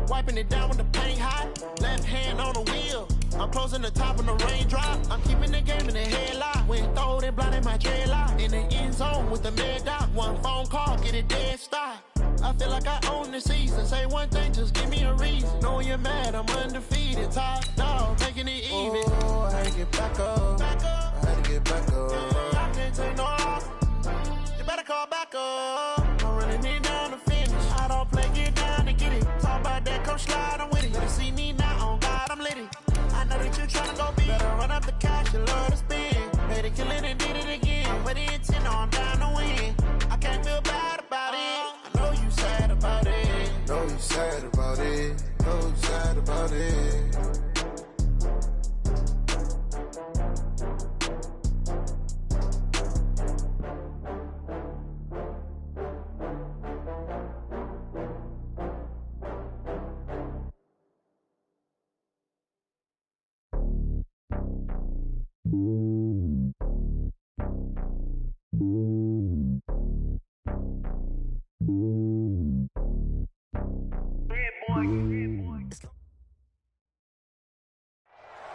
Wiping it down when the paint hot. Left hand on the wheel. I'm closing the top on the raindrop. I'm keeping the game in the headlock. When throwed and blinded my dreadlock. In the end zone with the mad dot. One phone call, get it dead stop. I feel like I own the season. Say one thing, just give me a reason. Knowing you're mad, I'm undefeated. Top dog, making it even. Oh, I had to get back up. I had to get back up. I can't take no loss. You better call back up. I'm running it down to finish. I don't play, get down to get it. Talk about that, come slide, I'm with it. Better see me now, on God, I'm lit it. I know that you're trying to go big. Better run up the cash, you love to spend. Made it, kill it, and did it again. Put the intent on, I'm down to win. I can't feel bad about it. I know you sad about it. Know you sad about it. Know you sad about it.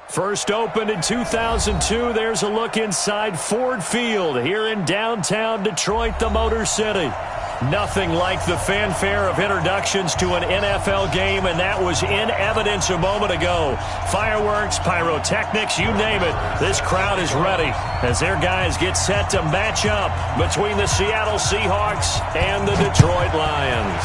First opened in 2002, there's a look inside Ford Field here in downtown Detroit, the Motor City. Nothing like the fanfare of introductions to an NFL game, and that was in evidence a moment ago. Fireworks, pyrotechnics, you name it. This crowd is ready as their guys get set to match up between the Seattle Seahawks and the Detroit Lions.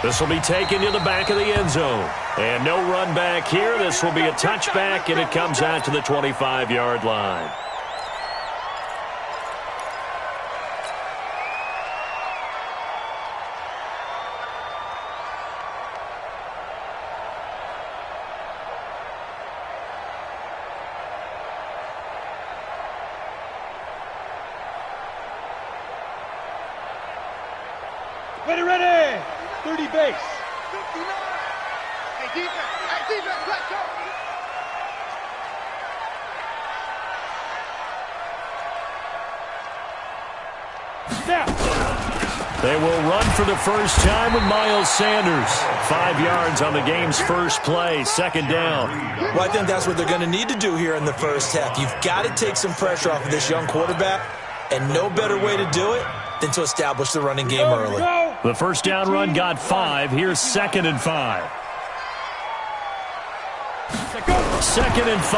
This will be taken to the back of the end zone. And no run back here. This will be a touchback, and it comes out to the 25-yard line. Ready. 30 base. 59. Hey, defense, let's go. Snap. They will run for the first time with Miles Sanders. 5 yards on the game's first play, second down. Well, I think that's what they're going to need to do here in the first half. You've got to take some pressure off of this young quarterback, and no better way to do it than to establish the running game early. The first down run got 5. Here's 2nd and 5. 2nd and 5.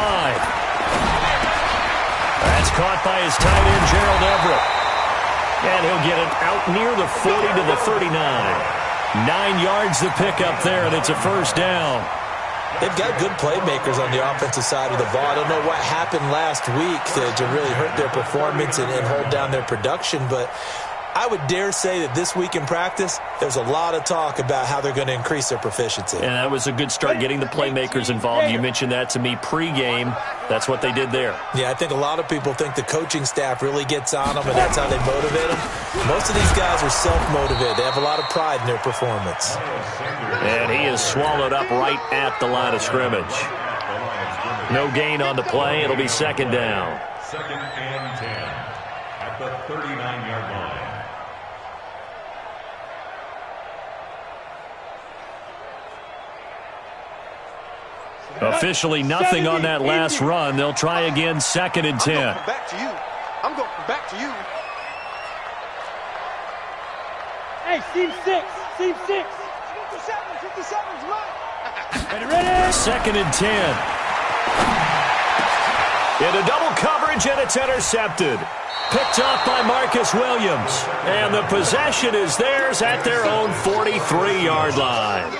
That's caught by his tight end, Gerald Everett. And he'll get it out near the 40 to the 39. 9 yards to pick up there, and it's a first down. They've got good playmakers on the offensive side of the ball. I don't know what happened last week to really hurt their performance and hold down their production, but I would dare say that this week in practice, there's a lot of talk about how they're going to increase their proficiency. And that was a good start, getting the playmakers involved. You mentioned that to me pregame. That's what they did there. Yeah, I think a lot of people think the coaching staff really gets on them, and that's how they motivate them. Most of these guys are self-motivated. They have a lot of pride in their performance. And he is swallowed up right at the line of scrimmage. No gain on the play. It'll be second down. 2nd and 10 at the 39-yard line. Officially nothing on that last run. They'll try again, 2nd and 10. Back to you. I'm going back to you. Hey, seam 6. 57's right. Ready. 2nd and 10. Into double coverage, and it's intercepted. Picked off by Marcus Williams. And the possession is theirs at their own 43-yard line.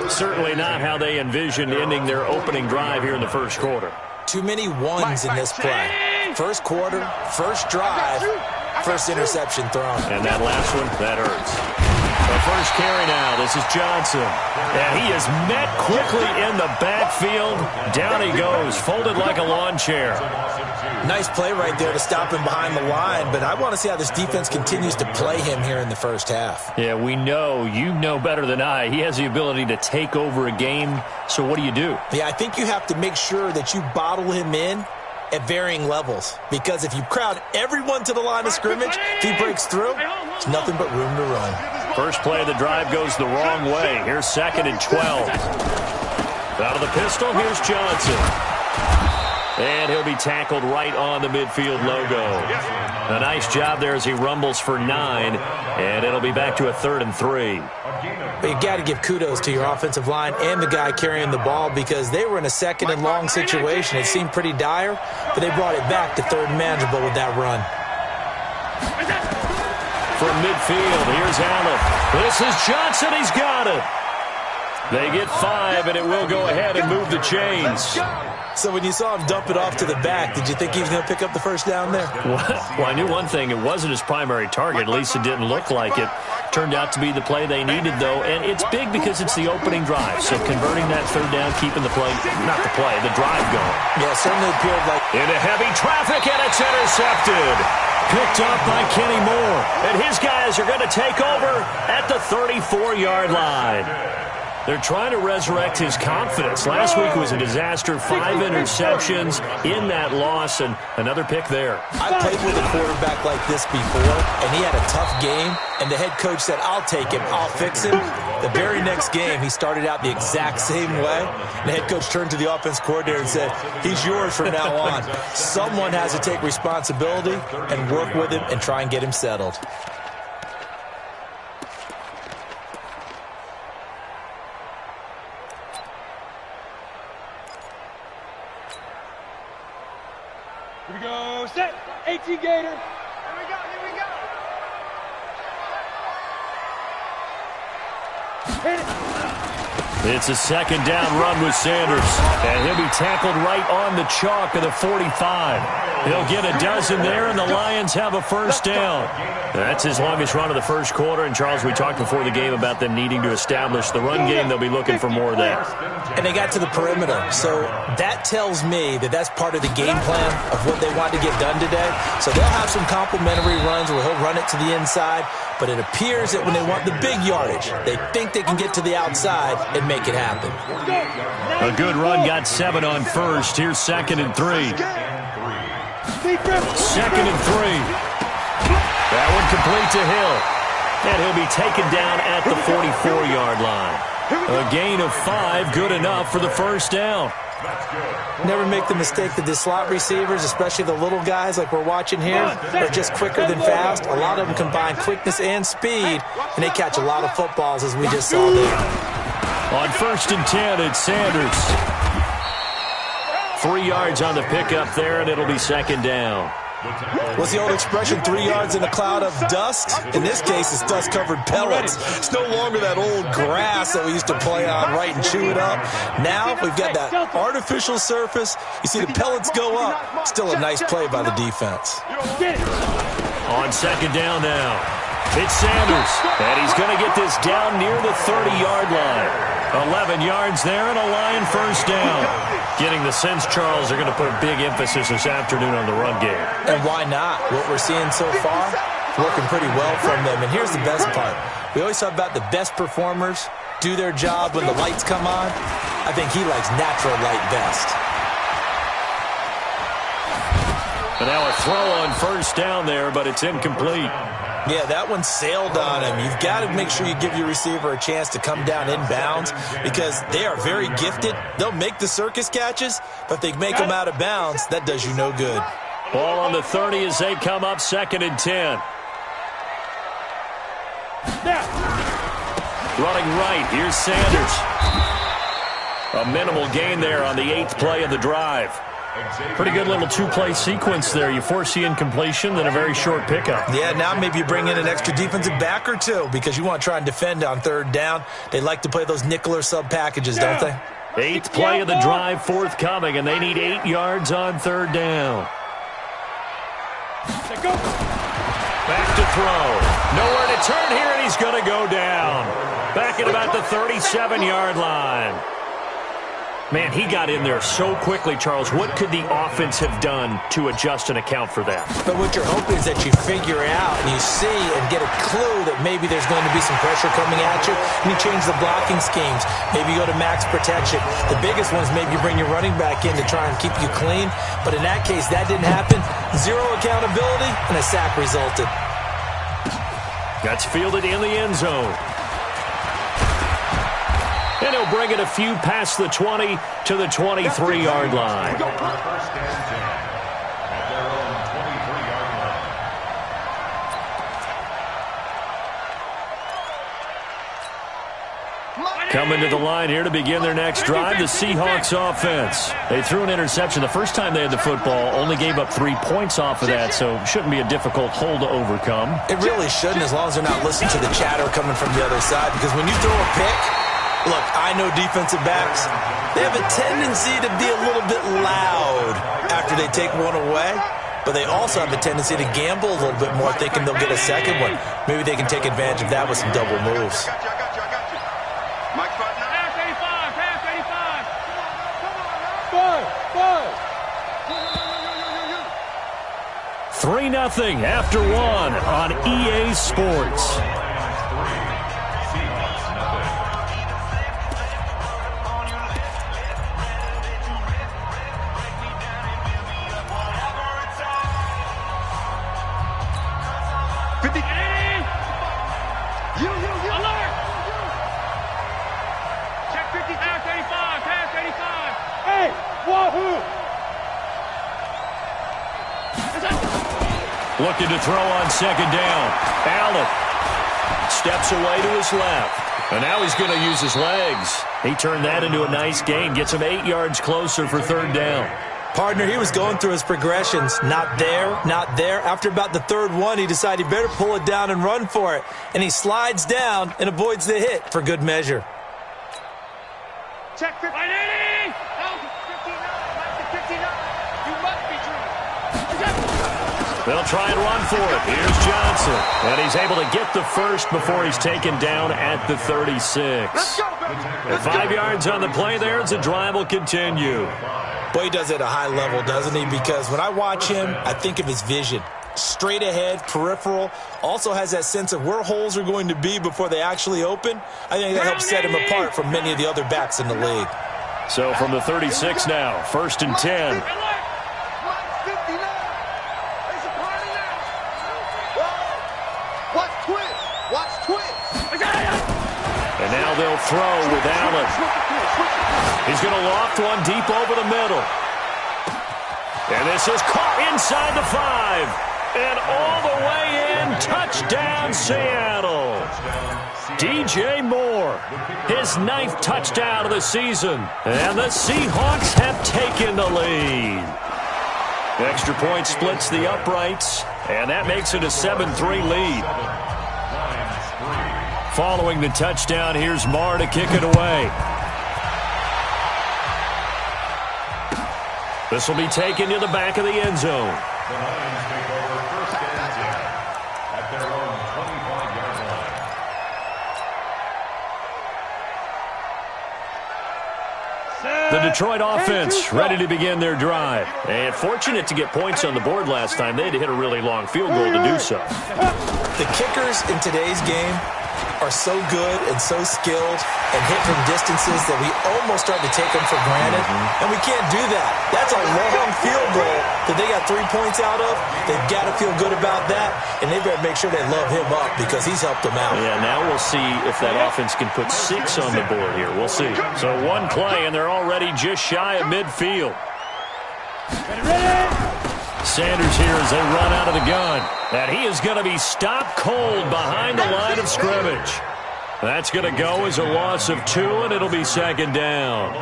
Certainly not how they envisioned ending their opening drive here in the first quarter. Too many ones in this play. First quarter, first drive, first interception thrown. And that last one, that hurts. The first carry now. This is Johnson. And he is met quickly in the backfield. Down he goes, folded like a lawn chair. Nice play right there to stop him behind the line, but I want to see how this defense continues to play him here in the first half. Yeah, we know, you know better than I, he has the ability to take over a game, so what do you do? Yeah, I think you have to make sure that you bottle him in at varying levels. Because if you crowd everyone to the line of scrimmage, if he breaks through, there's nothing but room to run. First play of the drive goes the wrong way. Here's 2nd and 12. Out of the pistol, here's Johnson. And he'll be tackled right on the midfield logo. A nice job there as he rumbles for 9, and it'll be back to a 3rd and 3. But you got to give kudos to your offensive line and the guy carrying the ball because they were in a 2nd and long situation. It seemed pretty dire, but they brought it back to 3rd and manageable with that run. From midfield, here's Allen. This is Johnson. He's got it. They get 5, and it will go ahead and move the chains. So when you saw him dump it off to the back, did you think he was going to pick up the first down there? Well, I knew one thing. It wasn't his primary target. At least it didn't look like it. Turned out to be the play they needed, though, and it's big because it's the opening drive. So converting that 3rd down, keeping the play, not the play, the drive going. Yeah, certainly appeared like... Into heavy traffic, and it's intercepted. Picked up by Kenny Moore. And his guys are going to take over at the 34-yard line. They're trying to resurrect his confidence. Last week was a disaster. 5 interceptions in that loss, and another pick there. I played with a quarterback like this before, and he had a tough game, and the head coach said, I'll take him, I'll fix him. The very next game, he started out the exact same way. The head coach turned to the offense coordinator and said, he's yours from now on. Someone has to take responsibility and work with him and try and get him settled. Here we go, set, 18 Gator. Here we go, here we go. Hit it. It's a 2nd down run with Sanders, and he'll be tackled right on the chalk of the 45. He'll get a dozen there, and the Lions have a 1st down. That's his longest run of the first quarter, and Charles, we talked before the game about them needing to establish the run game. They'll be looking for more of that. And they got to the perimeter, so that tells me that that's part of the game plan of what they want to get done today. So they'll have some complementary runs where he'll run it to the inside, but it appears that when they want the big yardage, they think they can get to the outside and make it happen. A good run, got 7 on first. Here's 2nd and 3. 2nd and 3. That one complete to Hill. And he'll be taken down at the 44-yard line. A gain of 5, good enough for the 1st down. Never make the mistake that the slot receivers, especially the little guys like we're watching here, are just quicker than fast. A lot of them combine quickness and speed, and they catch a lot of footballs as we just saw there. On 1st and 10, it's Sanders. 3 yards on the pickup there, and it'll be 2nd down. What's the old expression, 3 yards in a cloud of dust? In this case, it's dust-covered pellets. It's no longer that old grass that we used to play on, right, and chew it up. Now we've got that artificial surface. You see the pellets go up. Still a nice play by the defense. On 2nd down now, it's Sanders, and he's going to get this down near the 30-yard line. 11 yards there and a Lion 1st down. Getting the sense, Charles, they're going to put a big emphasis this afternoon on the run game. And why not? What we're seeing so far, working pretty well from them. And here's the best part. We always talk about the best performers do their job when the lights come on. I think he likes natural light best. And now a throw on 1st down there, but it's incomplete. Yeah, that one sailed on him. You've got to make sure you give your receiver a chance to come down inbounds because they are very gifted. They'll make the circus catches, but if they make them out of bounds, that does you no good. Ball on the 30 as they come up 2nd and 10. Running right, here's Sanders. A minimal gain there on the 8th play of the drive. Pretty good little 2-play sequence there. You force the incompletion, then a very short pickup. Yeah, now maybe you bring in an extra defensive back or two because you want to try and defend on 3rd down. They like to play those nickel or sub packages, don't they? 8th play of the drive forthcoming, and they need 8 yards on 3rd down. Back to throw. Nowhere to turn here, and he's going to go down. Back at about the 37-yard line. Man, he got in there so quickly, Charles. What could the offense have done to adjust and account for that? But what you're hoping is that you figure out and you see and get a clue that maybe there's going to be some pressure coming at you, and you change the blocking schemes. Maybe you go to max protection. The biggest one is maybe you bring your running back in to try and keep you clean. But in that case, that didn't happen. Zero accountability, and a sack resulted. That's fielded in the end zone. And he'll bring it a few past the 20 to the 23-yard line. First and 10 at their own 23-yard line. Coming to the line here to begin their next drive, the Seahawks offense. They threw an interception the first time they had the football, only gave up 3 points off of that, so shouldn't be a difficult hole to overcome. It really shouldn't, as long as they're not listening to the chatter coming from the other side, because when you throw a pick, look, I know defensive backs, they have a tendency to be a little bit loud after they take one away, but they also have a tendency to gamble a little bit more, thinking they'll get a second one. Maybe they can take advantage of that with some double moves. I got you. Mike, pass 85, pass 3-0 85. after 1 on EA Sports. Looking to throw on second down. Allen steps away to his left. And now he's going to use his legs. He turned that into a nice gain. Gets him 8 yards closer for third down. Partner, he was going through his progressions. Not there, not there. After about the third one, he decided he better pull it down and run for it. And he slides down and avoids the hit for good measure. Check 59. Help 59. You must be true. They'll try and run for it. Here's Johnson. And he's able to get the first before he's taken down at the 36. Let's go, baby. And 5 yards on the play there as the drive will continue. Boy, he does it at a high level, doesn't he? Because when I watch him, I think of his vision. Straight ahead, peripheral. Also has that sense of where holes are going to be before they actually open. I think that helps set him apart from many of the other backs in the league. So from the 36 now, 1st and 10. And now they'll throw with Allen. He's going to loft one deep over the middle. And this is caught inside the 5. And all the way in, touchdown Seattle. DJ Moore, his 9th touchdown of the season. And the Seahawks have taken the lead. Extra point splits the uprights, and that makes it a 7-3 lead. Following the touchdown, here's Marr to kick it away. This will be taken to the back of the end zone. The Lions take over 1st and 10 at their own 25-yard line. The Detroit offense ready to begin their drive. And fortunate to get points on the board last time. They had to hit a really long field goal to do so. The kickers in today's game are so good and so skilled and hit from distances that we almost start to take them for granted. And we can't do that. That's a long field goal that they got 3 points out of. They've got to feel good about that, and they better make sure they love him up because he's helped them out. Yeah, now we'll see if that offense can put 6 on the board here. We'll see. So one play, and they're already just shy of midfield. Sanders here as they run out of the gun. And he is going to be stopped cold behind the line of scrimmage. That's going to go as a loss of 2, and it'll be second down.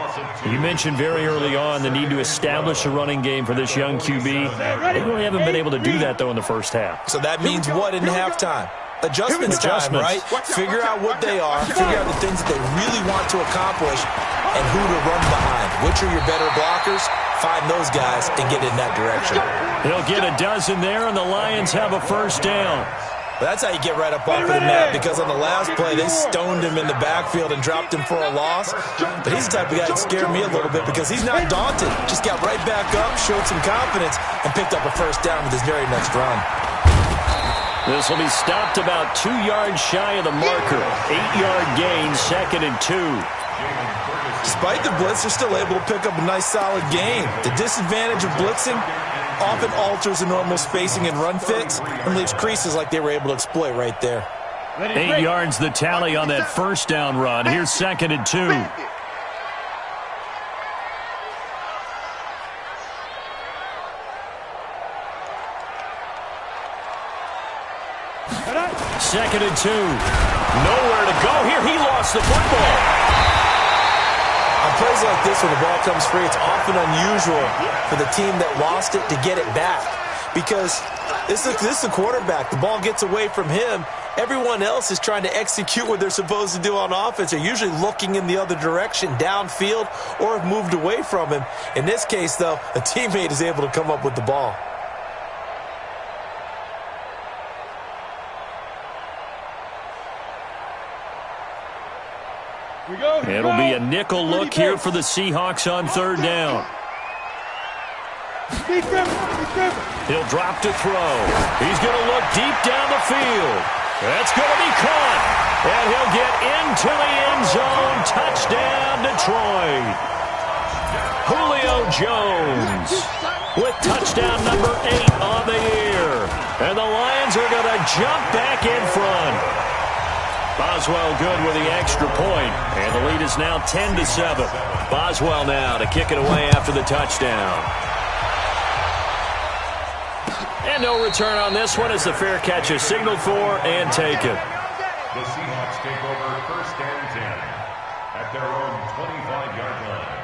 You mentioned very early on the need to establish a running game for this young QB. They really haven't been able to do that, though, in the first half. So that means what in halftime? Adjustments time, right? Figure out what they are, figure out the things that they really want to accomplish, and who to run behind. Which are your better blockers? Find those guys and get in that direction. He'll get a dozen there, and the Lions have a first down. That's how you get right up off of the mat, because on the last play, they stoned him in the backfield and dropped him for a loss. But he's the type of guy that scared me a little bit because he's not daunted. Just got right back up, showed some confidence, and picked up a first down with his very next run. This will be stopped about 2 yards shy of the marker. 8-yard gain, 2nd and 2. Despite the blitz, they're still able to pick up a nice, solid gain. The disadvantage of blitzing often alters the normal spacing and run fits and leaves creases like they were able to exploit right there. 8 yards the tally on that first down run. Here's 2nd and 2. Second and 2. Nowhere to go here. He lost the football. On plays like this, when the ball comes free, it's often unusual for the team that lost it to get it back. Because this is the quarterback. The ball gets away from him. Everyone else is trying to execute what they're supposed to do on offense. They're usually looking in the other direction, downfield, or have moved away from him. In this case, though, a teammate is able to come up with the ball. It'll be a nickel look here for the Seahawks on 3rd down. He'll drop to throw. He's going to look deep down the field. That's going to be caught. And he'll get into the end zone. Touchdown, Detroit. Julio Jones with touchdown number 8 on the year. And the Lions are going to jump back in front. Boswell good with the extra point, and the lead is now 10-7. Boswell now to kick it away after the touchdown. And no return on this one as the fair catch is signaled for and taken. The Seahawks take over 1st and 10 at their own 25-yard line.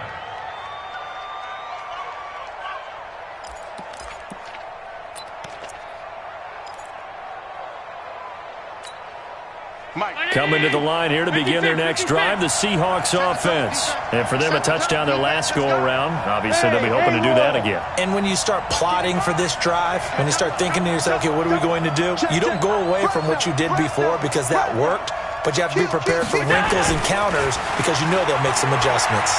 Coming to the line here to begin their next drive, the Seahawks offense. And for them, a touchdown their last go-around. Obviously, they'll be hoping to do that again. And when you start plotting for this drive, when you start thinking to yourself, okay, what are we going to do? You don't go away from what you did before because that worked, but you have to be prepared for wrinkles and counters because you know they'll make some adjustments.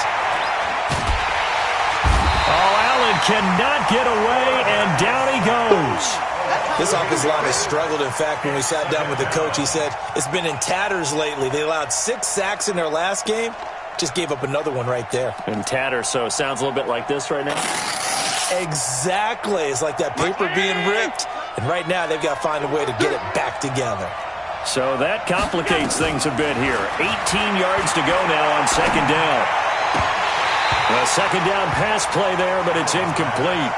Oh, Allen cannot get away, and down he goes. This offensive line has struggled. In fact, when we sat down with the coach, he said it's been in tatters lately. They allowed 6 sacks in their last game. Just gave up another one right there. In tatters, so it sounds a little bit like this right now? Exactly. It's like that paper being ripped. And right now, they've got to find a way to get it back together. So that complicates things a bit here. 18 yards to go now on 2nd down. A 2nd down pass play there, but it's incomplete.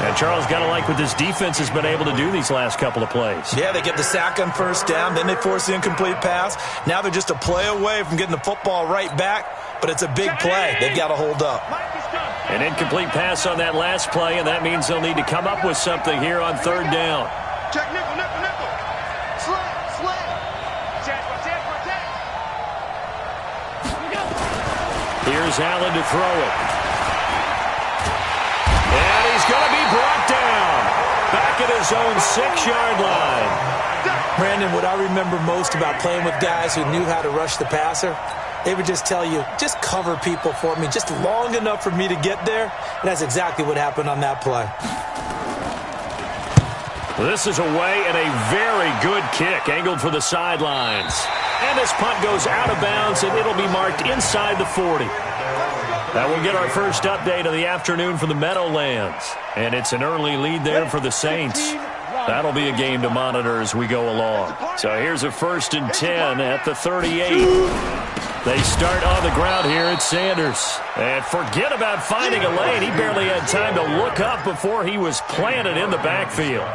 And Charles, got to like what this defense has been able to do these last couple of plays. Yeah, they get the sack on 1st down, then they force the incomplete pass. Now they're just a play away from getting the football right back, but it's a big play. They've got to hold up. An incomplete pass on that last play, and that means they'll need to come up with something here on 3rd down. Check nickel, nickel, nickel. Slant. Check. Here's Allen to throw it. And he's going to be brought down. Back at his own 6-yard line. Brandon, what I remember most about playing with guys who knew how to rush the passer, they would just tell you, just cover people for me, just long enough for me to get there. And that's exactly what happened on that play. This is away and a very good kick, angled for the sidelines. And this punt goes out of bounds, and it'll be marked inside the 40. That will get our first update of the afternoon for the Meadowlands. And it's an early lead there for the Saints. That'll be a game to monitor as we go along. So here's a 1st and 10 at the 38. They start on the ground here at Sanders. And forget about finding a lane. He barely had time to look up before he was planted in the backfield.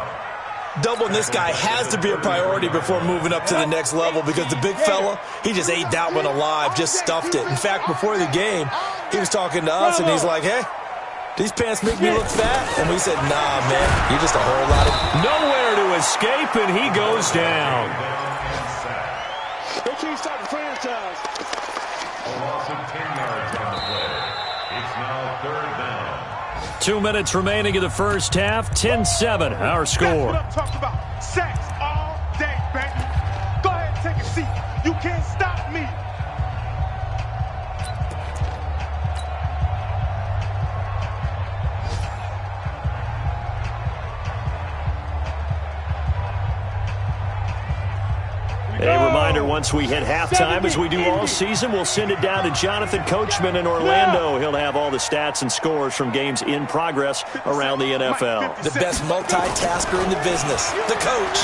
Doubling this guy has to be a priority before moving up to the next level because the big fella, he just ate that one alive, just stuffed it. In fact, before the game, he was talking to us, and he's like, hey, these pants make me look fat? And we said, nah, man, you're just a whole lot of... Nowhere to escape, and he goes down. Their team starting franchise. A loss of 10 yards on the play. It's now 3rd down. 2 minutes remaining in the first half. 10-7, our score. That's what I'm talking about. Sacks all seat. You can't stop me. A reminder, once we hit halftime, as we do all season, we'll send it down to Jonathan Coachman in Orlando. He'll have all the stats and scores from games in progress around the NFL. The best multitasker in the business, the coach.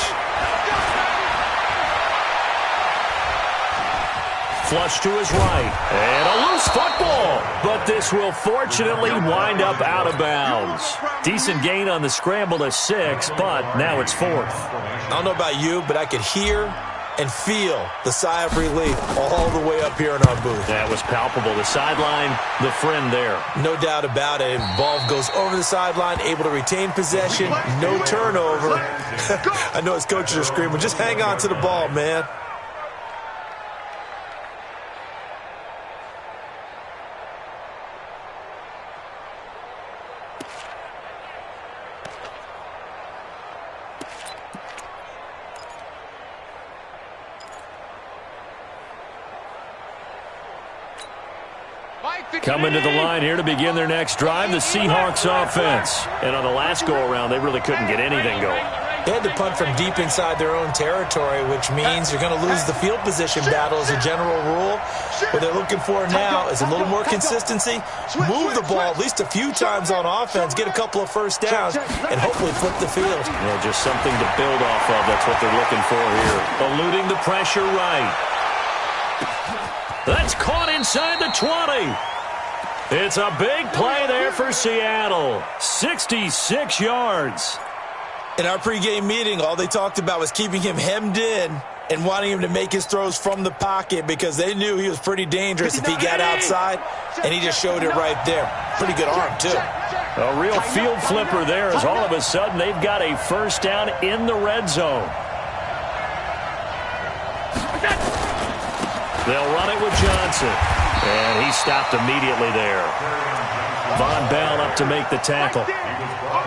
Flush to his right, and a loose football. But this will fortunately wind up out of bounds. Decent gain on the scramble to 6, but now it's 4th. I don't know about you, but I could hear and feel the sigh of relief all the way up here in our booth. That was palpable. The sideline, the friend there. No doubt about it. Ball goes over the sideline, able to retain possession, no turnover. I know his coaches are screaming, just hang on to the ball, man. Coming to the line here to begin their next drive, the Seahawks offense. And on the last go-around, they really couldn't get anything going. They had to punt from deep inside their own territory, which means you're going to lose the field position battle as a general rule. What they're looking for now is a little more consistency, move the ball at least a few times on offense, get a couple of first downs, and hopefully flip the field. Yeah, just something to build off of. That's what they're looking for here. Eluding the pressure right. That's caught inside the 20. It's a big play there for Seattle. 66 yards. In our pregame meeting, all they talked about was keeping him hemmed in and wanting him to make his throws from the pocket because they knew he was pretty dangerous if he got outside, and he just showed it right there. Pretty good arm, too. A real field flipper there as all of a sudden they've got a first down in the red zone. They'll run it with Johnson. And he stopped immediately there. Von Bell up to make the tackle.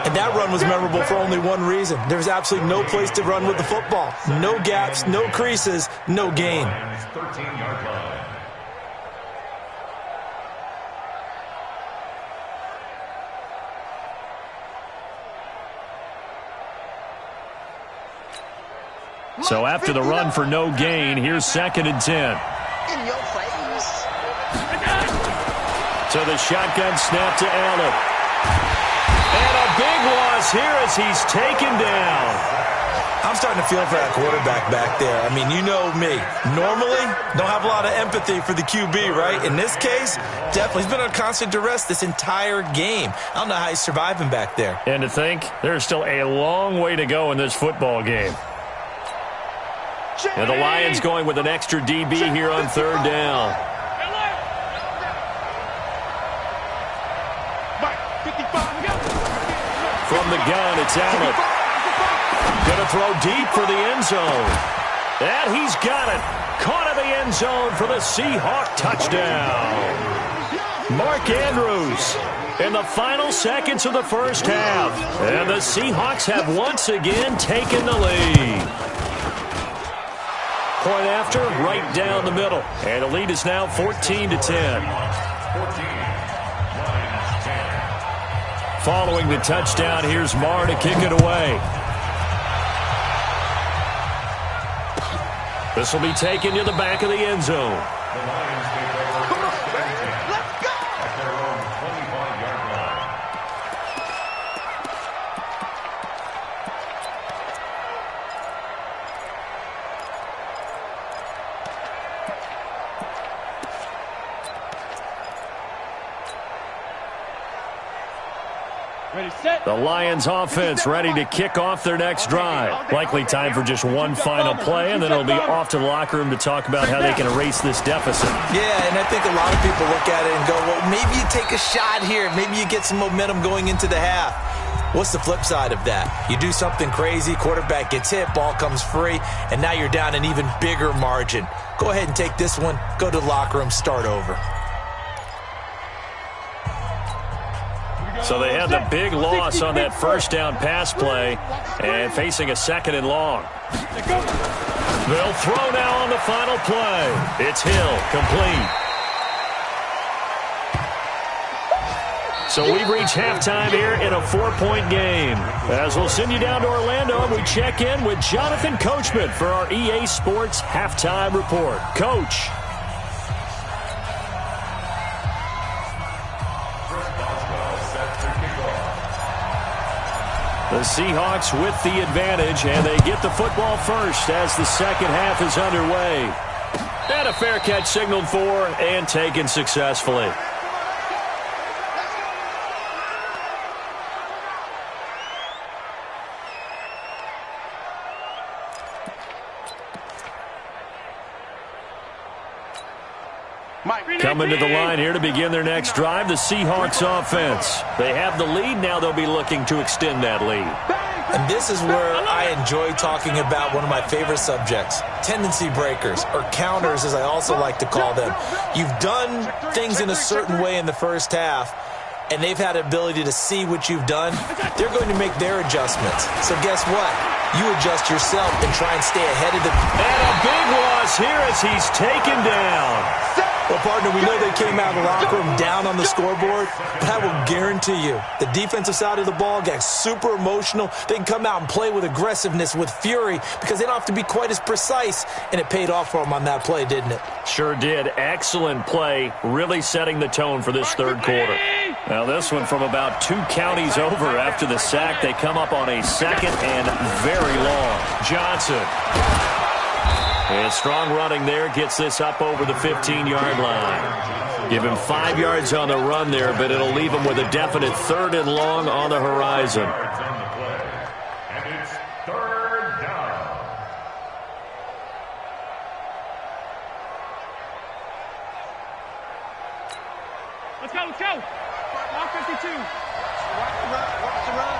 And that run was memorable for only one reason. There's absolutely no place to run with the football. No gaps, no creases, no gain. 13-yard line. So after the run for no gain, here's 2nd and 10. In your face. So the shotgun snap to Allen. And a big loss here as he's taken down. I'm starting to feel for that quarterback back there. I mean, you know me. Normally, don't have a lot of empathy for the QB, right? In this case, definitely. He's been on constant duress this entire game. I don't know how he's surviving back there. And to think, there's still a long way to go in this football game. And the Lions going with an extra DB here on 3rd down. From the gun, it's Allen. Going to throw deep for the end zone. And he's got it. Caught in the end zone for the Seahawk touchdown. Mark Andrews in the final seconds of the first half. And the Seahawks have once again taken the lead. Point after, right down the middle. And the lead is now 14-10. Following the touchdown, here's Marr to kick it away. This will be taken to the back of the end zone. The Lions take over first and 10 at their own 25-yard line. Ready, set. The Lions offense ready to kick off their next drive. Likely time for just one final play, and then it'll be off to the locker room to talk about how they can erase this deficit. Yeah, and I think a lot of people look at it and go, well, maybe you take a shot here. Maybe you get some momentum going into the half. What's the flip side of that? You do something crazy, quarterback gets hit, ball comes free, and now you're down an even bigger margin. Go ahead and take this one, go to the locker room, start over. So they had the big loss on that first down pass play and facing a second and long. They'll throw now on the final play. It's Hill, complete. So we've reached halftime here in a 4-point game. As we'll send you down to Orlando, and we check in with Jonathan Coachman for our EA Sports Halftime Report. Coach. The Seahawks with the advantage, and they get the football first as the second half is underway. And a fair catch signaled for and taken successfully. Coming to the line here to begin their next drive, the Seahawks offense. They have the lead. Now they'll be looking to extend that lead. And this is where I enjoy talking about one of my favorite subjects, tendency breakers, or counters as I also like to call them. You've done things in a certain way in the first half, and they've had the ability to see what you've done. They're going to make their adjustments. So guess what? You adjust yourself and try and stay ahead of the... And a big loss here as he's taken down. Well, partner, we know they came out of the locker room down on the scoreboard, but I will guarantee you the defensive side of the ball got super emotional. They can come out and play with aggressiveness, with fury, because they don't have to be quite as precise, and it paid off for them on that play, didn't it? Sure did. Excellent play, really setting the tone for this third quarter. Now this one from about 2 counties over after the sack. They come up on a second and very long. Johnson. And strong running there gets this up over the 15-yard line. Give him 5 yards on the run there, but it'll leave him with a definite third and long on the horizon. And it's third down. Let's go, let's go. Walk 52. Watch the run.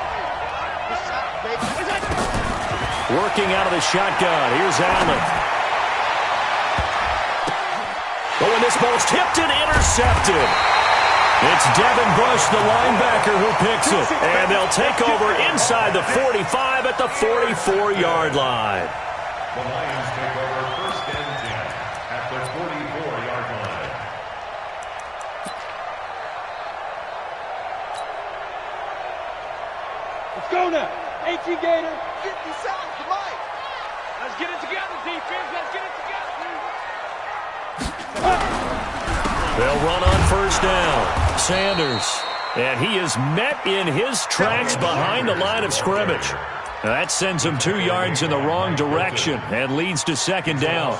Working out of the shotgun. Here's Allen. Oh, and this ball's tipped and intercepted. It's Devin Bush, the linebacker, who picks it. And they'll take over inside the 45 at the 44-yard line. The Lions take over first and 10 at the 44-yard line. Let's go now. 18 Gator. 50 sacks, come on. Let's get it together, defense. Let's get it together. They'll run on first down. Sanders. And he is met in his tracks behind the line of scrimmage. That sends him 2 yards in the wrong direction and leads to second down.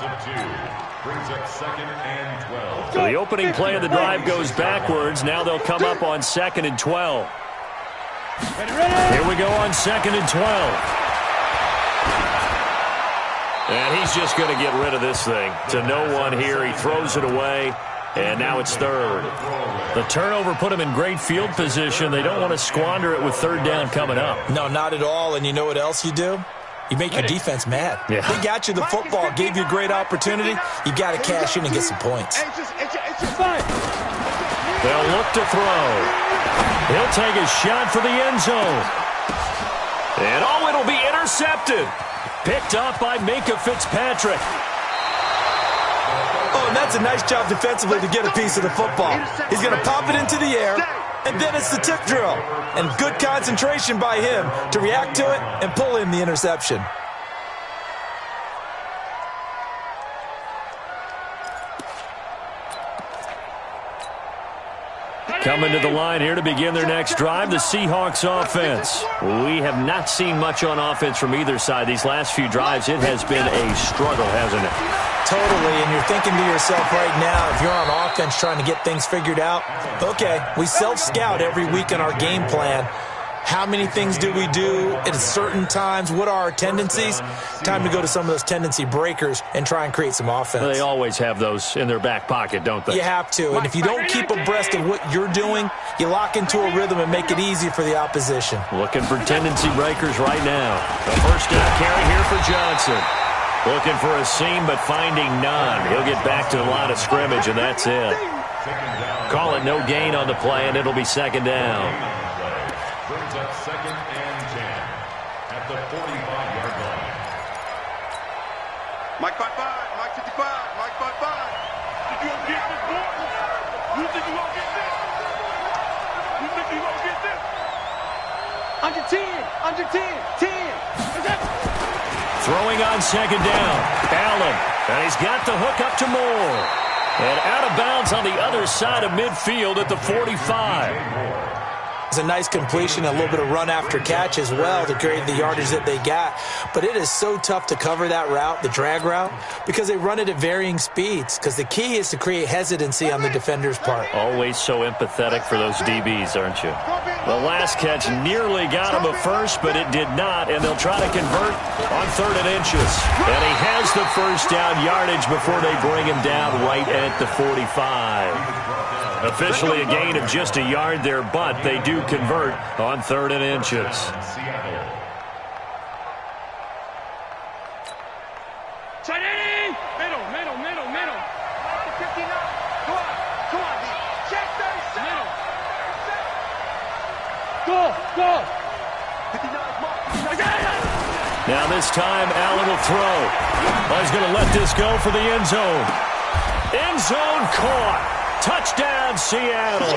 Brings up second and 12. So the opening play of the drive goes backwards. Now they'll come up on second and 12. Here we go on second and 12. And he's just going to get rid of this thing. To no one here. He throws it away, and now it's third. The turnover put him in great field position. They don't want to squander it with third down coming up. No, not at all. And you know what else you do? You make your defense mad. Yeah. They got you the football, gave you a great opportunity. You got to cash in and get some points. They'll look to throw. He'll take a shot for the end zone. And oh, it'll be intercepted. Picked up by Minka Fitzpatrick. Oh, and that's a nice job defensively to get a piece of the football. He's going to pop it into the air, and then it's the tip drill. And good concentration by him to react to it and pull in the interception. Coming to the line here to begin their next drive, the Seahawks offense. We have not seen much on offense from either side. These last few drives, it has been a struggle, hasn't it? Totally, and you're thinking to yourself right now, if you're on offense trying to get things figured out, okay, we self-scout every week in our game plan. How many things do we do at certain times? What are our tendencies? Time to go to some of those tendency breakers and try and create some offense. They always have those in their back pocket, don't they? You have to, and if you don't keep abreast of what you're doing, you lock into a rhythm and make it easy for the opposition. Looking for tendency breakers right now. The first down carry here for Johnson. Looking for a seam, but finding none. He'll get back to the line of scrimmage, and that's it. Call it no gain on the play, and it'll be second down. up 2nd and 10 at the 45-yard line. Mike 55, Mike 55, Mike 55. You gonna get this, boy? You think you gonna get this? You think you gonna get this? Under 10, under 10, 10. Throwing on 2nd down. Allen, and he's got the hook up to Moore. And out of bounds on the other side of midfield at the 45. It's a nice completion, a little bit of run after catch as well to create the yardage that they got. But it is so tough to cover that route, the drag route, because they run it at varying speeds. Because the key is to create hesitancy on the defender's part. Always so empathetic for those DBs, aren't you? The last catch nearly got him a first, but it did not, and they'll try to convert on 3rd and inches. And he has the first down yardage before they bring him down right at the 45. Officially a gain of just a yard there, but they do convert on 3rd and inches. Middle, middle, middle, middle. 59. Go on, D. Check 37. Middle. Go. 59's mark. Now this time, Allen will throw. Oh, he's going to let this go for the end zone. End zone caught. Touchdown, Seattle.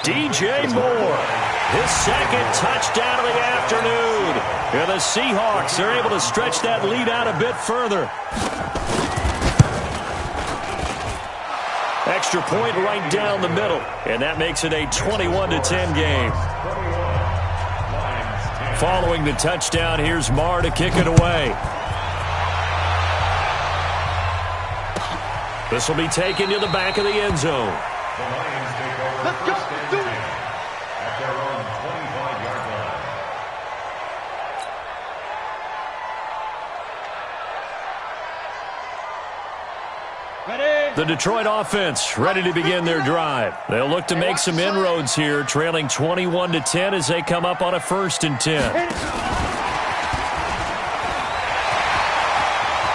DJ Moore, his 2nd touchdown of the afternoon. And the Seahawks are able to stretch that lead out a bit further. Extra point right down the middle, and that makes it a 21-10 game. Following the touchdown, here's Marr to kick it away. This will be taken to the back of the end zone. The Lions take over Let's go. 1st and 10 at their own 25-yard line. Ready. The Detroit offense ready to begin their drive. They'll look to make some inroads here, trailing 21-10 as they come up on a 1st and 10.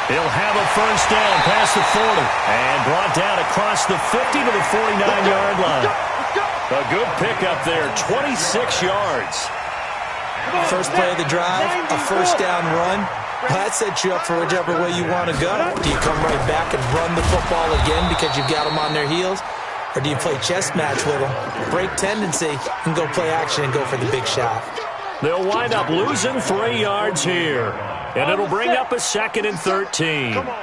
He'll have a first down past the 40 and brought down across the 50 to the 49-yard line. A good pickup there, 26 yards. First play of the drive, a first down run. That sets you up for whichever way you want to go. Do you come right back and run the football again because you've got them on their heels? Or do you play chess match with them, break tendency, and go play action and go for the big shot? They'll wind up losing 3 yards here. And it'll bring up a 2nd and 13. Come on.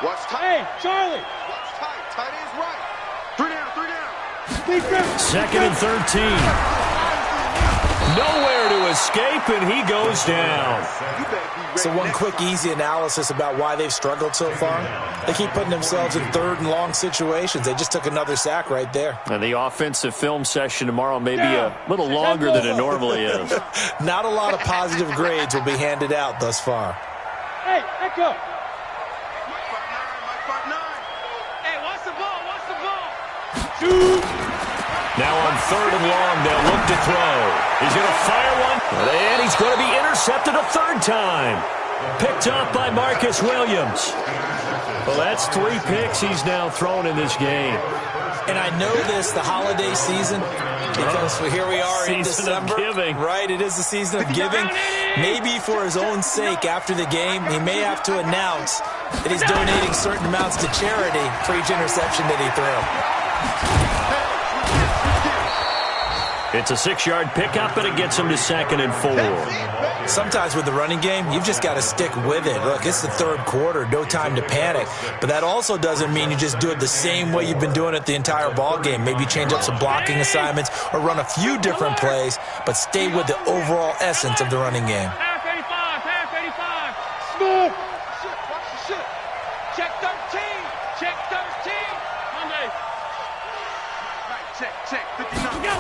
Watch tight. Hey, Charlie. Watch tight. Tight is right. 3 down. 2nd and 13. Nowhere to escape, and he goes down. So one quick, easy analysis about why they've struggled so far. They keep putting themselves in 3rd and long situations. They just took another sack right there. And the offensive film session tomorrow may be a little longer than it normally is. Not a lot of positive grades will be handed out thus far. Hey, echo. Mike 59, Mike 59. Hey, watch the ball, watch the ball. Shoot. Now on 3rd and long, they'll look to throw. He's going to fire one, and he's going to be intercepted a 3rd time. Picked off by Marcus Williams. Well, that's 3 picks he's now thrown in this game. And I know this, the holiday season, because here we are in December. Season of giving. Right, it is the season of giving. Maybe for his own sake, after the game, he may have to announce that he's donating certain amounts to charity for each interception that he threw. It's a 6-yard pickup, and it gets him to 2nd and 4. Sometimes with the running game, you've just got to stick with it. Look, it's the 3rd quarter, no time to panic. But that also doesn't mean you just do it the same way you've been doing it the entire ball game. Maybe change up some blocking assignments or run a few different plays, but stay with the overall essence of the running game. Half 85, half 85. Smooth. Watch the shit. Check 13. Check 13. Monday. Right, check. 59. Go.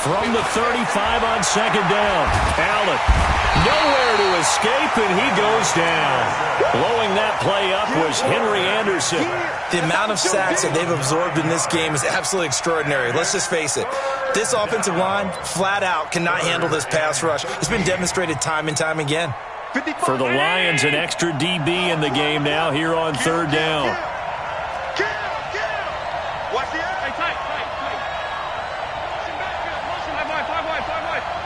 From the 35 on 2nd down. Allen, nowhere to escape, and he goes down. Blowing that play up was Henry Anderson. The amount of sacks that they've absorbed in this game is absolutely extraordinary. Let's just face it. This offensive line, flat out, cannot handle this pass rush. It's been demonstrated time and time again. For the Lions, an extra DB in the game now here on 3rd down. Watch the Hey, tight. Motion backfield. Motion, 5 wide.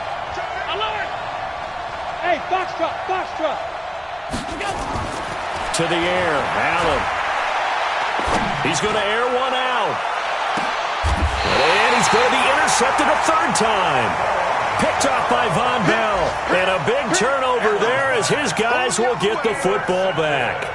Foxtrot. To the air, Allen. He's going to air one out. And he's going to be intercepted a third time. Picked off by Von Bell. And a big turnover there as his guys will get the football back.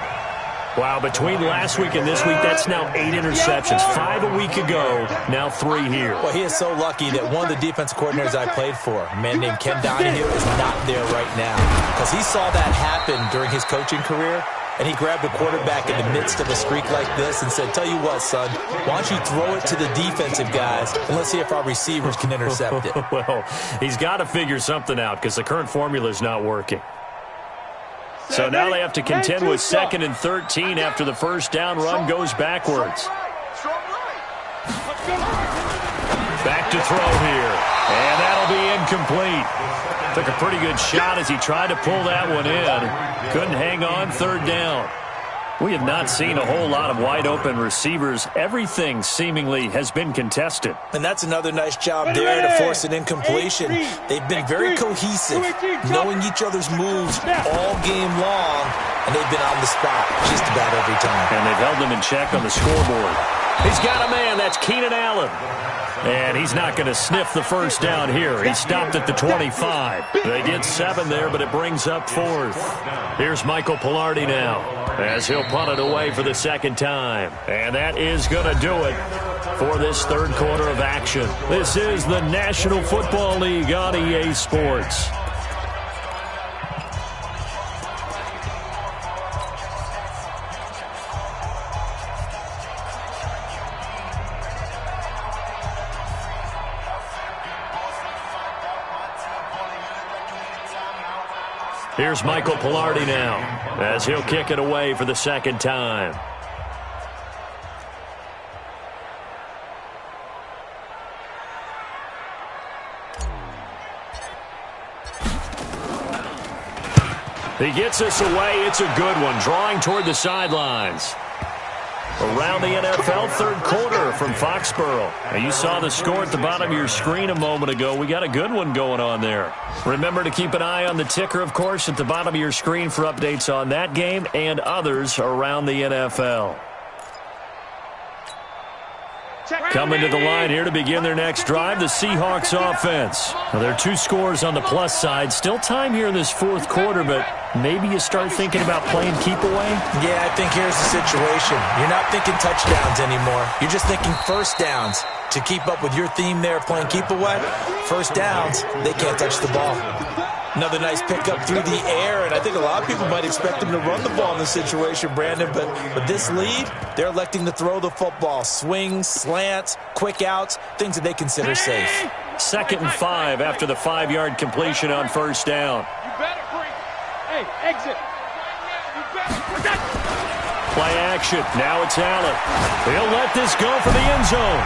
Wow, between last week and this week, that's now 8 interceptions. 5 a week ago, now 3 here. Well, he is so lucky that one of the defensive coordinators I played for, a man named Ken Donahue, is not there right now. Because he saw that happen during his coaching career, and he grabbed a quarterback in the midst of a streak like this and said, tell you what, son, why don't you throw it to the defensive guys, and let's see if our receivers can intercept it. Well, he's got to figure something out because the current formula is not working. So now they have to contend with 2nd and 13 after the first down run goes backwards. Back to throw here. And that'll be incomplete. Took a pretty good shot as he tried to pull that one in. Couldn't hang on, 3rd down. We have not seen a whole lot of wide-open receivers. Everything seemingly has been contested. And that's another nice job there to force an incompletion. They've been very cohesive, knowing each other's moves all game long, and they've been on the spot just about every time. And they've held them in check on the scoreboard. He's got a man. That's Keenan Allen. And he's not going to sniff the first down here. He stopped at the 25. They get 7 there, but it brings up 4th. Here's Michael Pilardi now as he'll punt it away for the 2nd time. And that is going to do it for this 3rd quarter of action. This is the National Football League on EA Sports. Here's Michael Pilardi now as he'll kick it away for the 2nd time. He gets us away. It's a good one, drawing toward the sidelines. Around the NFL, 3rd quarter from Foxborough. Now, you saw the score at the bottom of your screen a moment ago. We got a good one going on there. Remember to keep an eye on the ticker, of course, at the bottom of your screen for updates on that game and others around the NFL. Coming to the line here to begin their next drive, the Seahawks offense. Now, there are 2 scores on the plus side. Still time here in this 4th quarter, but maybe you start thinking about playing keep away? Yeah, I think here's the situation. You're not thinking touchdowns anymore. You're just thinking first downs. To keep up with your theme there, playing keep away, first downs, they can't touch the ball. Another nice pickup through the air, and I think a lot of people might expect them to run the ball in this situation, Brandon, but with this lead, they're electing to throw the football. Swings, slants, quick outs, things that they consider safe. 2nd and 5 after the 5-yard completion on first down. You better bring. Hey, exit. Play action. Now it's Allen. He'll let this go for the end zone.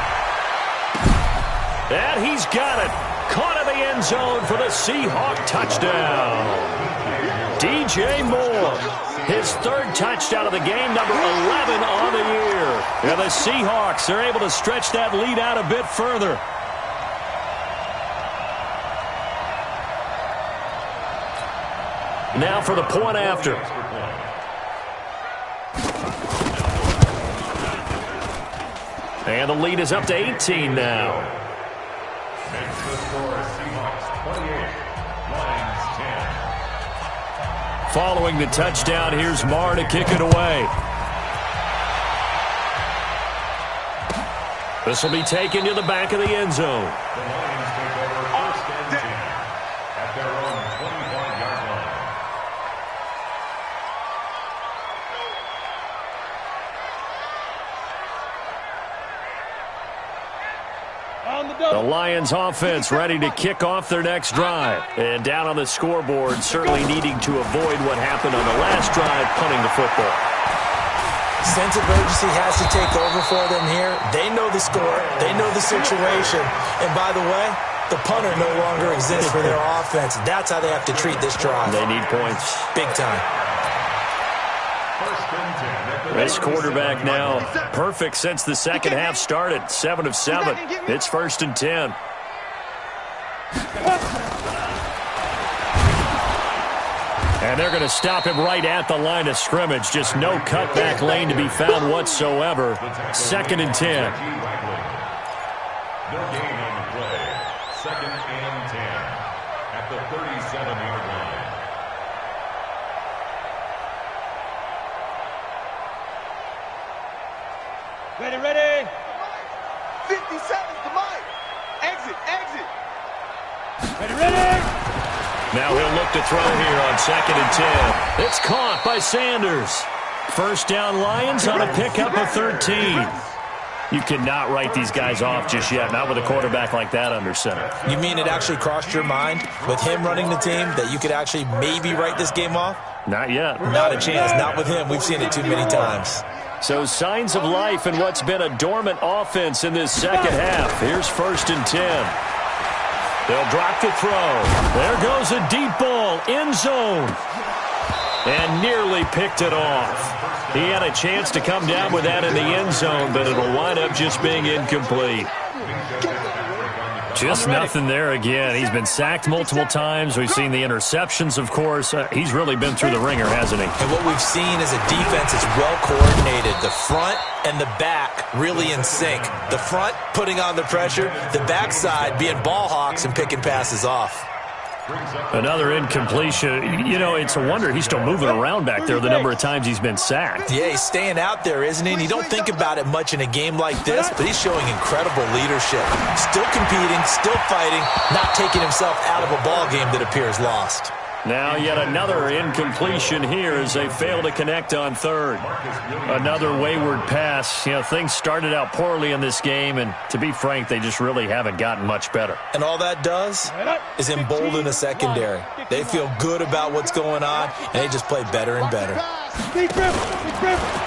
And he's got it. Caught in the end zone for the Seahawk touchdown. DJ Moore, his 3rd touchdown of the game, number 11 on the year. And the Seahawks are able to stretch that lead out a bit further. Now for the point after. And the lead is up to 18 now. Makes the score Seahawks 28, Lions 10. Following the touchdown, here's Marr to kick it away. This will be taken to the back of the end zone. The Lions take over 1st and 10 at their own 25-yard line. The Lions offense ready to kick off their next drive. And down on the scoreboard, certainly needing to avoid what happened on the last drive, punting the football. Sense of urgency has to take over for them here. They know the score. They know the situation. And by the way, the punter no longer exists for their offense. That's how they have to treat this drive. They need points. Big time. This quarterback now perfect since the second half started. 7 of 7. It's 1st and 10. And they're going to stop him right at the line of scrimmage. Just no cutback lane to be found whatsoever. 2nd and 10. Their game on the play, 2nd and 10 at the 37-yard line. Ready. 50 seconds to Mike. Exit. Ready. Now he'll look to throw here on 2nd and 10. It's caught by Sanders. First down Lions on a pickup of 13. You cannot write these guys off just yet, not with a quarterback like that under center. You mean it actually crossed your mind with him running the team that you could actually maybe write this game off? Not yet. Not a chance. Not with him. We've seen it too many times. So signs of life in what's been a dormant offense in this second half. Here's 1st and 10. They'll drop the throw. There goes a deep ball, end zone. And nearly picked it off. He had a chance to come down with that in the end zone, but it'll wind up just being incomplete. Just nothing there again. He's been sacked multiple times. We've seen the interceptions, of course. He's really been through the ringer, hasn't he? And what we've seen is a defense that's well coordinated. The front and the back really in sync. The front putting on the pressure, the backside being ball hawks and picking passes off. Another incompletion. You know, it's a wonder he's still moving around back there the number of times he's been sacked. Yeah, he's staying out there, isn't he? And you don't think about it much in a game like this, but he's showing incredible leadership. Still competing, still fighting, not taking himself out of a ball game that appears lost. Now yet another incompletion here as they fail to connect on 3rd. Another wayward pass. You know, things started out poorly in this game, and to be frank, they just really haven't gotten much better. And all that does is embolden the secondary. They feel good about what's going on, and they just play better and better.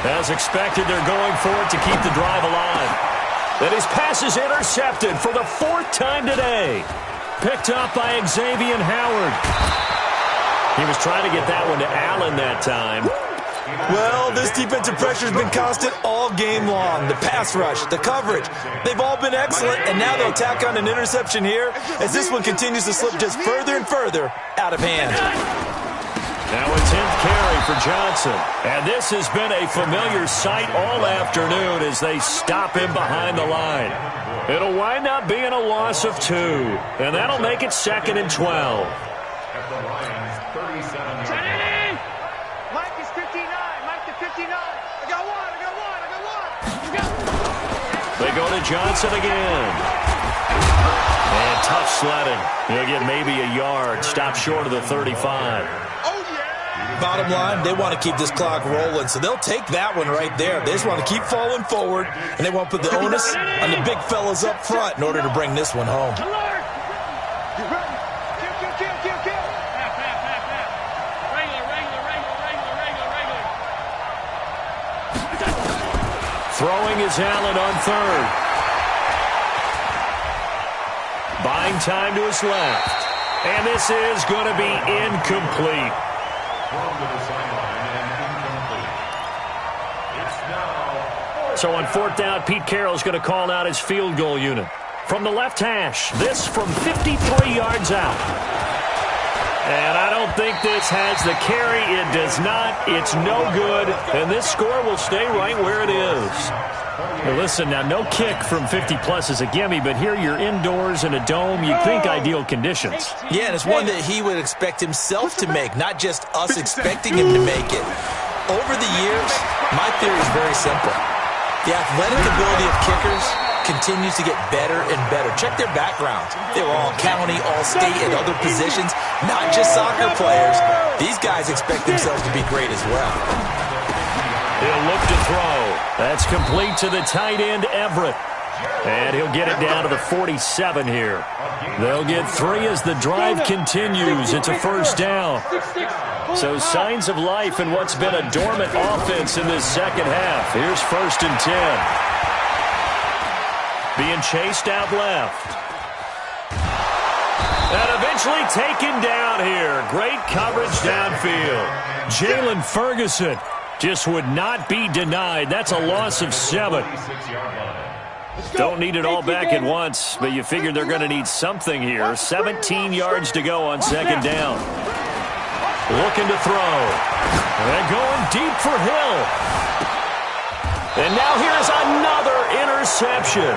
As expected, they're going for it to keep the drive alive. And his pass is intercepted for the 4th time today. Picked up by Xavier Howard. He was trying to get that one to Allen that time. Well, this defensive pressure has been constant all game long. The pass rush, the coverage, they've all been excellent, and now they'll tack on an interception here as this one continues to slip just further and further out of hand. Now a 10th carry for Johnson. And this has been a familiar sight all afternoon as they stop him behind the line. It'll wind up being a loss of 2, and that'll make it 2nd and 12. At the Lions, 37 yards. Mike is 59. Mike to 59. I got one. They go to Johnson again. And tough sledding. He'll get maybe a yard. Stop short of the 35. Bottom line, they want to keep this clock rolling, so they'll take that one right there. They just want to keep falling forward, and they won't put the onus on the big fellas up front in order to bring this one home. Throwing is Allen on 3rd. Buying time to his left. And this is going to be incomplete. So on 4th down, Pete Carroll's going to call out his field goal unit. From the left hash, this from 53 yards out. And I don't think this has the carry. It does not. It's no good. And this score will stay right where it is. Well, listen, now no kick from 50-plus is a gimme, but here you're indoors in a dome. You'd think ideal conditions. Yeah, and it's one that he would expect himself to make, not just us expecting him to make it. Over the years, my theory is very simple. The athletic ability of kickers continues to get better and better. Check their backgrounds. They were all county, all state, and other positions, not just soccer players. These guys expect themselves to be great as well. He'll look to throw. That's complete to the tight end, Everett. And he'll get it down to the 47 here. They'll get 3 as the drive continues. It's a 1st down. So signs of life in what's been a dormant offense in this second half. Here's 1st and 10. Being chased out left. And eventually taken down here. Great coverage downfield. Jalen Ferguson just would not be denied. That's a loss of 7. Don't need it all back at once, but you figure they're going to need something here. 17 yards to go on 2nd down. looking to throw. And going deep for Hill. And now here's another interception.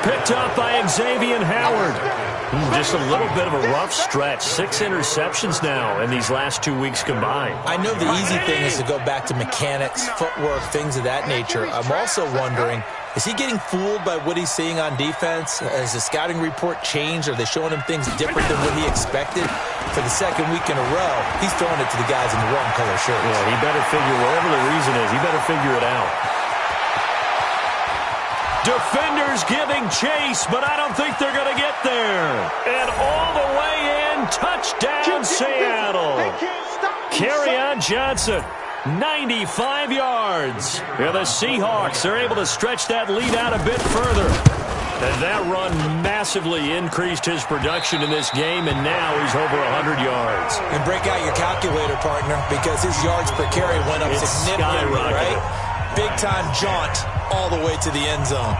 Picked up by Xavier Howard. Just a little bit of a rough stretch. 6 interceptions now in these last 2 weeks combined. I know the easy thing is to go back to mechanics, footwork, things of that nature. I'm also wondering, is he getting fooled by what he's seeing on defense? Has the scouting report changed? Are they showing him things different than what he expected? For the second week in a row, he's throwing it to the guys in the wrong color shirts. Yeah, he better figure, whatever the reason is, he better figure it out. Defenders giving chase, but I don't think they're going to get there. And all the way in, touchdown Seattle. Kerryon Johnson, 95 yards. And the Seahawks are able to stretch that lead out a bit further. And that run massively increased his production in this game, and now he's over 100 yards. And break out your calculator, partner, because his yards per carry went up significantly, right? Big-time jaunt all the way to the end zone.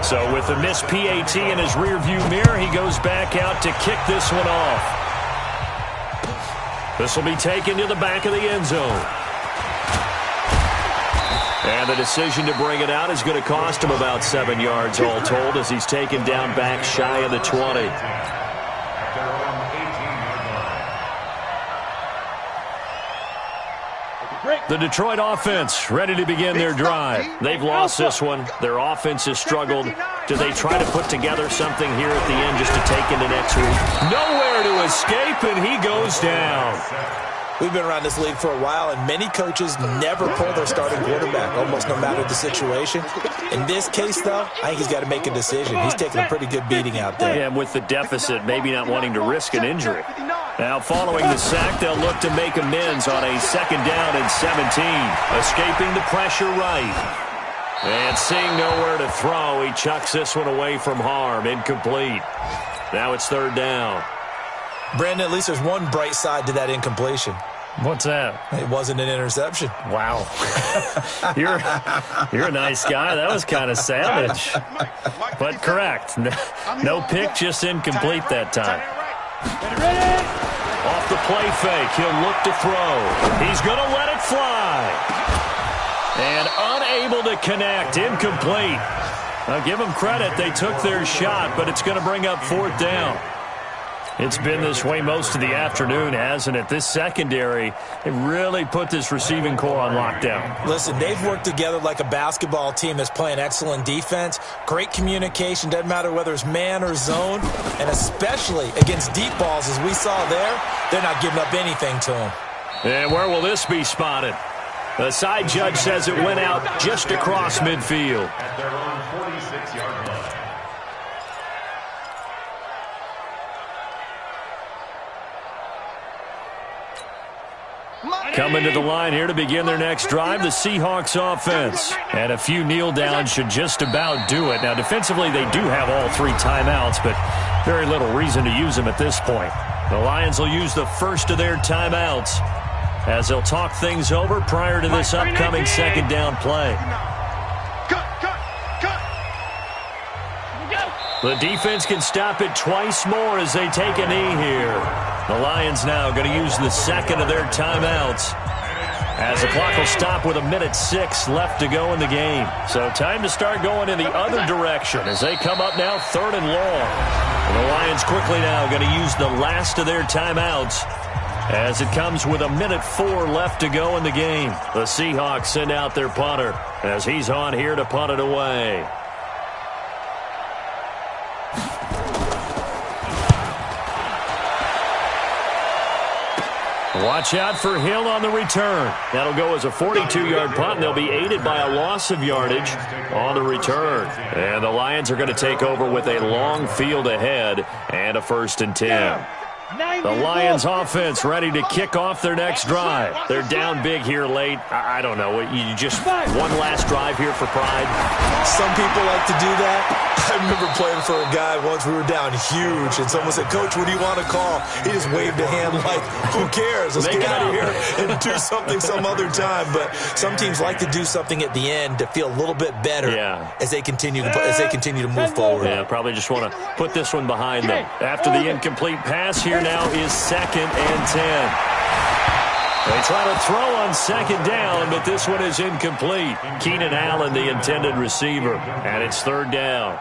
So with the missed PAT in his rearview mirror, he goes back out to kick this one off. This will be taken to the back of the end zone. And the decision to bring it out is going to cost him about 7 yards all told as he's taken down back shy of the 20. The Detroit offense ready to begin their drive. They've lost this one. Their offense has struggled. Do they try to put together something here at the end just to take into next week? Nowhere to escape, and he goes down. We've been around this league for a while, and many coaches never pull their starting quarterback, almost no matter the situation. In this case, though, I think he's got to make a decision. He's taking a pretty good beating out there. Yeah, and with the deficit, maybe not wanting to risk an injury. Now, following the sack, they'll look to make amends on a 2nd down and 17. Escaping the pressure right. And seeing nowhere to throw, he chucks this one away from harm. Incomplete. Now it's 3rd down. Brandon, at least there's one bright side to that incompletion. What's that? It wasn't an interception. Wow. You're a nice guy. That was kind of savage. But correct. No pick, just incomplete that time. Off the play fake, he'll look to throw. He's going to let it fly. And unable to connect, incomplete. I'll give them credit. They took their shot, but it's going to bring up 4th down. It's been this way most of the afternoon, hasn't it? This secondary, they really put this receiving core on lockdown. Listen, they've worked together like a basketball team that's playing excellent defense. Great communication, doesn't matter whether it's man or zone. And especially against deep balls, as we saw there, they're not giving up anything to them. And where will this be spotted? The side judge says it went out just across midfield. At their own 46-yard line. Coming to the line here to begin their next drive, the Seahawks offense. And a few kneel downs should just about do it. Now, defensively, they do have all 3 timeouts, but very little reason to use them at this point. The Lions will use the first of their timeouts as they'll talk things over prior to this upcoming 2nd down play. The defense can stop it twice more as they take a knee here. The Lions now going to use the 2nd of their timeouts as the clock will stop with 1:06 left to go in the game. So time to start going in the other direction as they come up now 3rd and long. And the Lions quickly now going to use the last of their timeouts as it comes with 1:04 left to go in the game. The Seahawks send out their punter as he's on here to punt it away. Watch out for Hill on the return. That'll go as a 42-yard punt, and they'll be aided by a loss of yardage on the return. And the Lions are going to take over with a long field ahead and a 1st and 10. The Lions offense ready to kick off their next drive. They're down big here late. I don't know. You just one last drive here for pride. Some people like to do that. I remember playing for a guy once. We were down huge, and someone said, "Coach, what do you want to call?" He just waved a hand like, "Who cares? Let's get out of here and do something some other time." But some teams like to do something at the end to feel a little bit better as they continue to move forward. Yeah, probably just want to put this one behind them. After the incomplete pass, here's now is 2nd and 10. They try to throw on 2nd down, but this one is incomplete. Keenan Allen, the intended receiver, and it's 3rd down.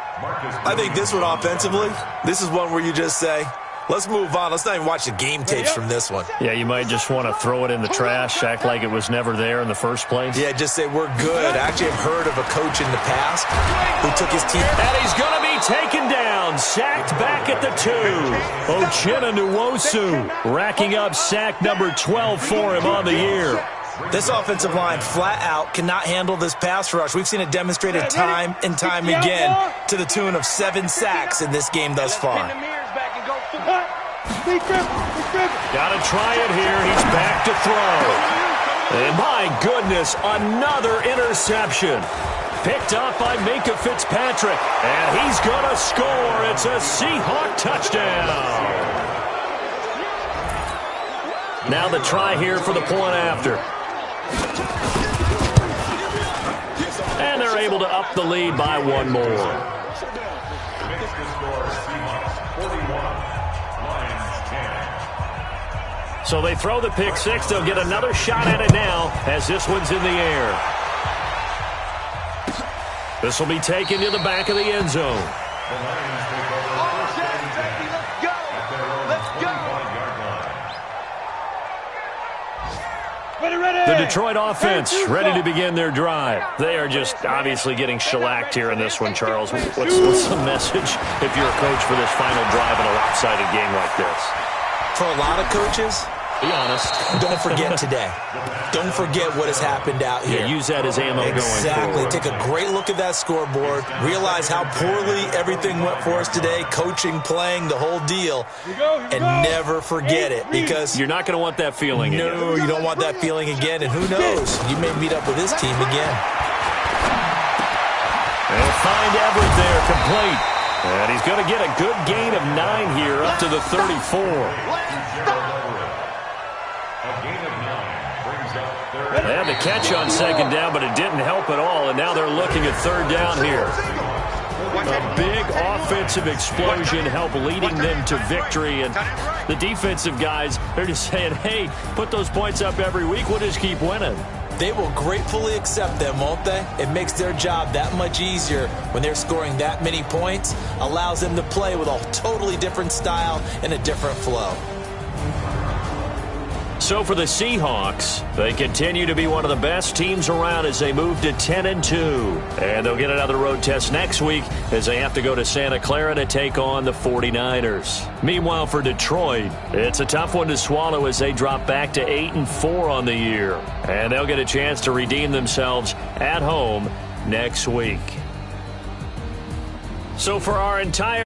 I think this one offensively, this is one where you just say, let's move on. Let's not even watch the game tapes from this one. Yeah, you might just want to throw it in the trash, act like it was never there in the first place. Yeah, just say we're good. I actually have heard of a coach in the past who took his team. And he's going to be taken down, sacked back at the 2. Uchenna Nwosu racking up sack number 12 for him on the year. This offensive line flat out cannot handle this pass rush. We've seen it demonstrated time and time again to the tune of 7 sacks in this game thus far. Got to try it here. He's back to throw. And my goodness, another interception. Picked up by Minkah Fitzpatrick. And he's going to score. It's a Seahawk touchdown. Now the try here for the point after. And they're able to up the lead by 1 more. So they throw the pick 6. They'll get another shot at it now as this one's in the air. This will be taken to the back of the end zone. The Detroit offense ready to begin their drive. They are just obviously getting shellacked here in this one, Charles. What's the message if you're a coach for this final drive in a lopsided game like this? For a lot of coaches, be honest, don't forget today. Don't forget what has happened out here. Yeah, use that as ammo going forward. Exactly. Take a great look at that scoreboard. Realize how poorly everything went for us today. Coaching, playing, the whole deal. And never forget it, because you're not going to want that feeling again. No, you don't want that feeling again. And who knows? You may meet up with this team again. They'll find Everett there, complete. And he's going to get a good gain of 9 here, up to the 34. They had the catch on 2nd down, but it didn't help at all, and now they're looking at 3rd down here. A big offensive explosion helped leading them to victory, and the defensive guys, they're just saying, hey, put those points up every week, we'll just keep winning. They will gratefully accept them, won't they? It makes their job that much easier when they're scoring that many points, allows them to play with a totally different style and a different flow. So for the Seahawks, they continue to be one of the best teams around as they move to 10-2. And they'll get another road test next week as they have to go to Santa Clara to take on the 49ers. Meanwhile, for Detroit, it's a tough one to swallow as they drop back to 8-4 on the year. And they'll get a chance to redeem themselves at home next week. So for our entire